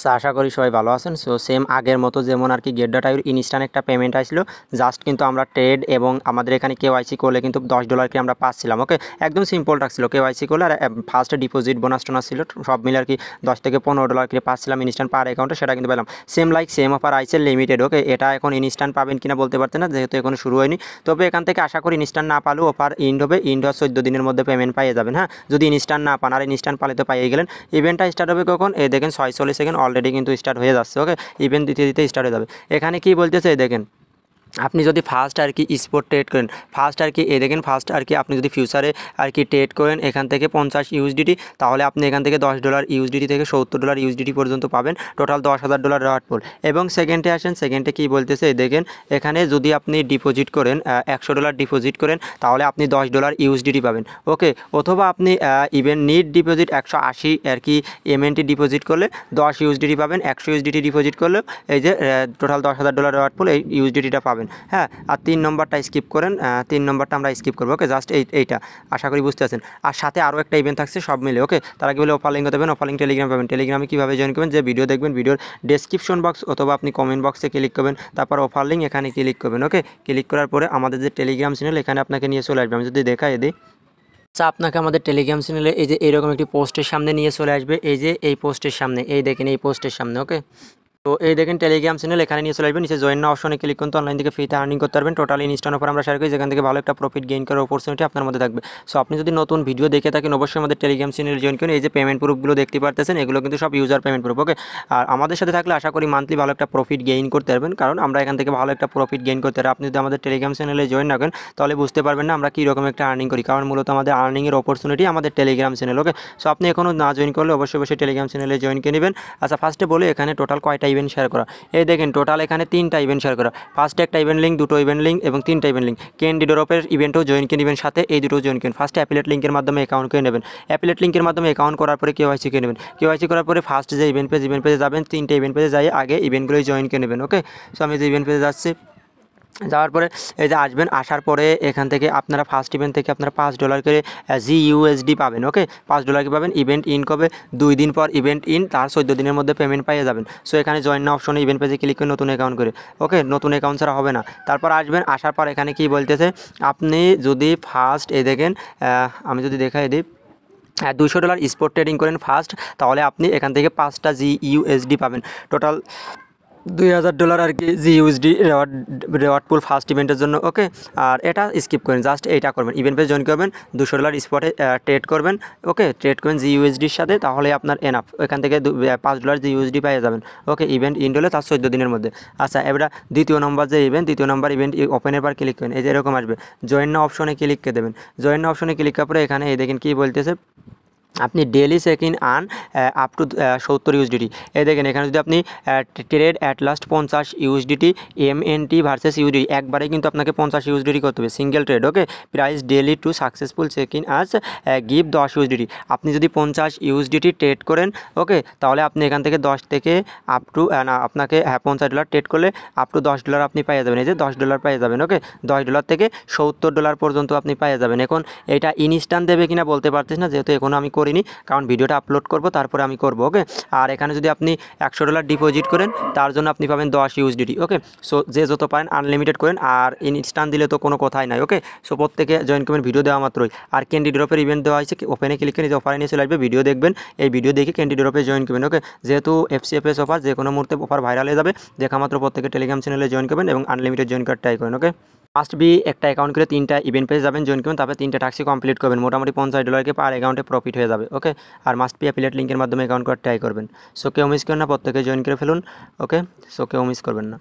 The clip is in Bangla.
আচ্ছা, আশা করি সবাই ভালো আছেন। সো সেম আগের মতো যেমন আর কি গেট.ইউ ইনস্ট্যান্ট একটা পেমেন্ট আসলো, জাস্ট কিন্তু আমরা ট্রেড এবং আমাদের এখানে কেওয়াইসি করলে কিন্তু $10 কি আমরা পাচ্ছিলাম। ওকে, একদম সিম্পল রাখছিল কেওয়াইসি করলে, আর ফার্স্ট ডিপোজিট বোনাস টোনাস ছিল সব মিলে আর কি $10 থেকে $15 করে পাচ্ছিলাম ইনস্ট্যান্ট পার অ্যাকাউন্টে, সেটা কিন্তু পেলাম। সেম অফার আইসে লিমিটেড। ওকে, এটা এখন ইনস্ট্যান্ট পাবেন কিনা বলতে পারতেন না, যেহেতু এখনো শুরু হয়নি। তবে এখান থেকে আশা করি ইনস্ট্যান্ট না পালেও অফার ইন্ড হবে, ইন্ড 14 দিনের মধ্যে পেমেন্ট পাইয়ে যাবেন। হ্যাঁ, যদি ইনস্ট্যান্ট না পান, আর ইনস্ট্যান্ট পালে তো পাইয়ে গেলেন। ইভেন্টটা স্টার্ট হবে কখন? এই দেখেন 46 সেকেন্ড অলরেডি কিন্তু স্টার্ট হয়ে যাচ্ছে। ওকে, ইভেন্ট দিতে দিতে স্টার্ট হয়ে যাবে। এখানে কি বলতেছে দেখেন, আপনি যদি ফার্স্ট আর কি স্পট ট্রেড করেন, ফার্স্ট আর কি দেখেন, ফার্স্ট আর কি আপনি যদি ফিউচারে আর কি ট্রেড করেন এখান থেকে 50 ইউএসডিটি, তাহলে আপনি এখান থেকে $10 ইউএসডিটি থেকে $70 ইউএসডিটি পর্যন্ত পাবেন, টোটাল $10,000 রিওয়ার্ড পুল। এবং সেকেন্ডে আসেন, সেকেন্ডে কি বলতেছে দেখেন, এখানে যদি আপনি ডিপোজিট করেন $100 ডিপোজিট করেন, তাহলে আপনি $10 ইউএসডিটি পাবেন। ওকে, অথবা আপনি ইভেন নিট ডিপোজিট 180 আর কি এমএনটি ডিপোজিট করলে 10 ইউএসডিটি পাবেন। 100 ইউএসডিটি ডিপোজিট করলে এই যে টোটাল $10,000 রিওয়ার্ড পুল, এই ইউএসডিটিটা পাবেন। হ্যাঁ, আর 3 নম্বরটা স্কিপ করেন, 3 নম্বরটা আমরা স্কিপ করবো। ওকে, জাস্ট এইটা আশা করি বুঝতে পারছেন। আর সাথে আরও একটা ইভেন্ট থাকছে সব মিলে। ওকে, তারা কি বলে অফার লিঙ্ক দেবেন, অফার লিঙ্ক টেলিগ্রাম পাবেন। টেলিগ্রামে কীভাবে জয়েন করবেন, যে ভিডিও দেখবেন ভিডিওর ডেসক্রিপশন বক্স অথবা আপনি কমেন্ট বক্সে ক্লিক করবেন, তারপর অফার লিঙ্ক এখানে ক্লিক করবেন। ওকে, ক্লিক করার পরে আমাদের যে টেলিগ্রাম চ্যানেল এখানে আপনাকে নিয়ে চলে আসবে। আমি যদি দেখাই দিই, আচ্ছা, আপনাকে আমাদের টেলিগ্রাম চ্যানেলে এই যে এরকম একটি পোস্টের সামনে নিয়ে চলে আসবে। এই যে এই পোস্টের সামনে, এই দেখেন এই পোস্টের সামনে। ওকে, তো এই দেখেন টেলিগ্রাম চ্যানেল, এখানে নিয়ে চলে আসবেন। নিচে জয়েন না অপশনে ক্লিক করুন, তো অনলাইন থেকে ফ্রিতে আর্নিং করতে পারবেন। টোটাল ইনস্ট্যান্ট অফার আমরা শেয়ার করি, যেখান থেকে ভালো একটা প্রফিট গেইন করার অপরচুনিটি আপনার মধ্যে থাকবে। সো আপনি যদি নতুন ভিডিও দেখে থাকেন, অবশ্যই আমাদের টেলিগ্রাম চ্যানেল জয়েন করুন। এই যে পেমেন্ট প্রুফগুলো দেখতে পারতেছেন, এগুলো কিন্তু সব ইউজার পেমেন্ট প্রুফ। ওকে, আর আমাদের সাথে থাকলে আশা করি মান্থলি ভালো একটা প্রফিট গেইন করতে পারবেন, কারণ আমরা এখান থেকে ভালো একটা প্রফিট গেইন করতে পারি। আপনি যদি আমাদের টেলিগ্রাম চ্যানেলে জয়েন না করেন, তাহলে বুঝতে পারবেন না আমরা কীরকম একটা আর্নিং করি, কারণ মূলত আমাদের আর্নিংয়ের অপরচুনিটি আমাদের টেলিগ্রাম চ্যানেল। ওকে, সো আপনি এখনও না জয়েন করলে অবশ্যই টেলিগ্রাম চ্যানেলে জয়েন করে নেবেন। আচ্ছা, ফার্স্টে বলে এখানে টোটাল কয়টা ইভেন্ট শেয়ার করা। এই দেখেন টোটাল এখানে 3টা ইভেন্ট শেয়ার করা। ফার্স্টে একটা ইভেন্ট লিঙ্ক, 2টো ইভেন্ট লিঙ্ক এবং 3টা ইভেন্ট লিঙ্ক। ক্যান্ডি ড্রপের ইভেন্টও জয়েন করে নেবেন, সাথে এই দুটো জয়েন করেন। ফার্স্টে অ্যাফিলিয়েট লিঙ্কের মাধ্যমে অ্যাকাউন্ট করে নেবেন। অ্যাফিলিয়েট লিঙ্কের মাধ্যমে অ্যাকাউন্ট করার পরে কেওয়াইসি করে নেবেন। কেওয়াইসি করার পরে ফার্স্ট যে ইভেন্ট পেজে যাবেন, 3টে ইভেন্ট পেজে যাই আগে ইভেন্টগুলোই জয়েন করে নেবেন। ওকে, সো আমি যে ইভেন্ট পেজে যাচ্ছি, যাওয়ার পরে এই যে আসবেন, আসার পরে এখান থেকে আপনারা ফার্স্ট ইভেন্ট থেকে আপনারা $5 করে জিইউএসডি পাবেন। ওকে, $5 কি পাবেন। ইভেন্ট ইন কবে? 2 দিন পর ইভেন্ট ইন, তার 14 দিনের মধ্যে পেমেন্ট পাইয়ে যাবেন। সো এখানে জয়েন না অপশনে ইভেন্ট পেজে ক্লিক করে নতুন অ্যাকাউন্ট করে। ওকে, নতুন অ্যাকাউন্ট ছাড়া হবে না। তারপর আসবেন, আসার পর এখানে কি বলতেছে, আপনি যদি ফার্স্ট এই দেখেন, আমি যদি দেখাই দিই, $200 স্পট ট্রেডিং করেন ফার্স্ট, তাহলে আপনি এখান থেকে 5টা জিইউএসডি পাবেন। টোটাল $2,000 আর কি জিইউএসডি রেওয়ার্ড পুল ফার্স্ট ইভেন্টের জন্য। ওকে, আর এটা স্কিপ করেন, জাস্ট এইটা করবেন। ইভেন্ট পেজ জয়েন করবেন, $200 স্পটে ট্রেড করবেন। ওকে, ট্রেড করবেন জিইউএসডির সাথে, তাহলে আপনার এনাফ এখান থেকে $5 জিইউএসডি পেয়ে যাবেন। ওকে, ইভেন্ট ইন্ড হলে তার 14 দিনের মধ্যে। আচ্ছা, এবার দ্বিতীয় নম্বর যে ইভেন্ট, দ্বিতীয় নম্বর ইভেন্ট ওপেনের পর ক্লিক করেন। এই যে এরকম আসবে, জয়েন না অপশনে ক্লিক করে দেবেন। জয়েন না অপশনে ক্লিক করার পরে এখানে এই দেখেন কী বলতেছে, আপনি daily check in earn up to 70 USDT. এই দেখেন এখানে যদি আপনি trade at last 50 USDT MNT versus UDT, একবারে কিন্তু আপনাকে 50 ইউএসডিটি করতে হবে single trade. Okay, price daily to successful check in আজ গিভ 10 ইউএসডিটি। আপনি যদি 50 ইউএসডিটি ট্রেড করেন, ওকে, তাহলে আপনি এখান থেকে 10 থেকে আপ টু আপনাকে $50 ট্রেড করলে আপ টু $10 আপনি পেয়ে যাবেন। এই যে $10 পেয়ে যাবেন। ওকে, $10 থেকে $70 পর্যন্ত আপনি পেয়ে যাবেন। এখন এটা ইনস্ট্যান্ট দেবে কিনা বলতে পারতেছি না, যেহেতু এখনও আমি করিনি, কারণ ভিডিওটা আপলোড করব তারপরে আমি করব। ওকে, আর এখানে যদি আপনি $100 ডিপোজিট করেন, তার জন্য আপনি পাবেন 10 ইউএসডিটি। ওকে, সো যে যত পারেন আনলিমিটেড করেন, আর ইনস্ট্যান্ট দিলে তো কোনো কথাই নাই। ওকে, সো প্রত্যেকে জয়েন করবেন ভিডিও দেওয়া মাত্রই। আর ক্যান্ডি ড্রপের ইভেন্ট দেওয়া হয়েছে, ওপেনে ক্লিক করে যে অফারে নিয়ে চলে আসবে, ভিডিও দেখবেন, এই ভিডিও দেখে ক্যান্ডি ড্রপে জয়েন করবেন। ওকে, যেহেতু এফসিএফএস অফার, যে কোনো মুহূর্তে অফার ভাইরাল হয়ে যাবে, দেখা মাত্র প্রত্যেকে টেলিগ্রাম চ্যানেলে জয়েন করবেন এবং আনলিমিটেড জয়েন করার ট্রাই করেন। ওকে, মাস্ট বি একটা অ্যাকাউন্ট করে 3টা ইভেন্ট পেজে যাবেন, জয়েন করবেন, তারপরে 3টা টাস্কই কমপ্লিট করবেন। মোটামুটি $50 পার অ্যাকাউন্টে প্রফিট হয়ে যাবে। ওকে, আর মাস্ট বি অ্যাফিলিয়েট লিঙ্কের মাধ্যমে অ্যাকাউন্ট করার ট্রাই করবেন। সো কেউ মিস করেন না, প্রত্যেকে জয়েন করে ফেলুন। ওকে, সো কেউ মিস করবেন না।